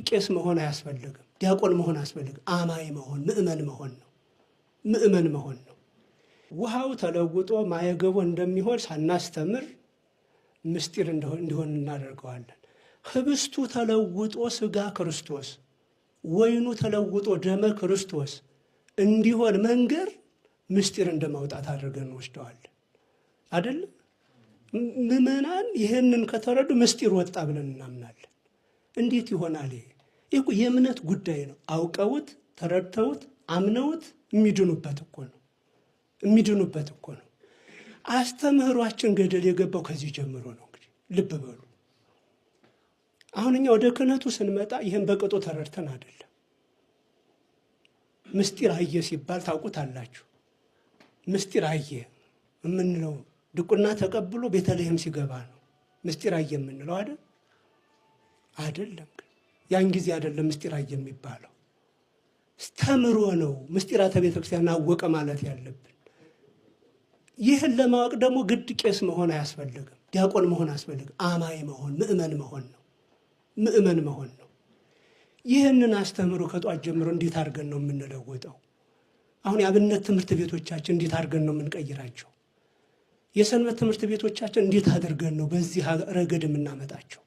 ቄስ መሆን አያስፈልግም፣ ዲያቆን መሆን አያስፈልግም። አማኝ መሆን ምእመን መሆን ነው። ምእመን መሆን ነው። ውሃው ተለውጦ ማየገቦ እንደሚሆን ሳናስተምር ምስጢር እንዲሆን እናደርገዋለን። ህብስቱ ተለውጦ ስጋ ክርስቶስ፣ ወይኑ ተለውጦ ደመ ክርስቶስ እንዲሆን መንገር ምስጢር እንደማውጣት አድርገን እንወስደዋለን። አይደለም? ምእመናን ይህንን ከተረዱ ምስጢር ወጣ ብለን እናምናለን። እንዴት ይሆናል? ይህ የእምነት ጉዳይ ነው። አውቀውት ተረድተውት አምነውት የሚድኑበት እኮ ነው። የሚድኑበት እኮ ነው። አስተምህሯችን ገደል የገባው ከዚህ ጀምሮ ነው። እንግዲህ ልብ በሉ። አሁን እኛ ወደ ክህነቱ ስንመጣ ይህን በቅጡ ተረድተን አይደለም። ምስጢር አየ ሲባል ታውቁታላችሁ። ምስጢር አየ የምንለው ድቁና ተቀብሎ ቤተልሔም ሲገባ ነው ምስጢር አየ የምንለው አይደል? አይደለም። ያን ጊዜ አይደለም ምስጢር አየ የሚባለው። ተምሮ ነው ምስጢራተ ቤተክርስቲያን አወቀ ማለት ያለብን። ይህን ለማወቅ ደግሞ ግድ ቄስ መሆን አያስፈልግም፣ ዲያቆን መሆን አያስፈልግም። አማኝ መሆን ምእመን መሆን ነው። ምእመን መሆን ነው። ይህንን አስተምሮ ከጧት ጀምሮ እንዴት አድርገን ነው የምንለወጠው? አሁን የአብነት ትምህርት ቤቶቻችን እንዴት አድርገን ነው የምንቀይራቸው? የሰንበት ትምህርት ቤቶቻችን እንዴት አድርገን ነው በዚህ ረገድ የምናመጣቸው?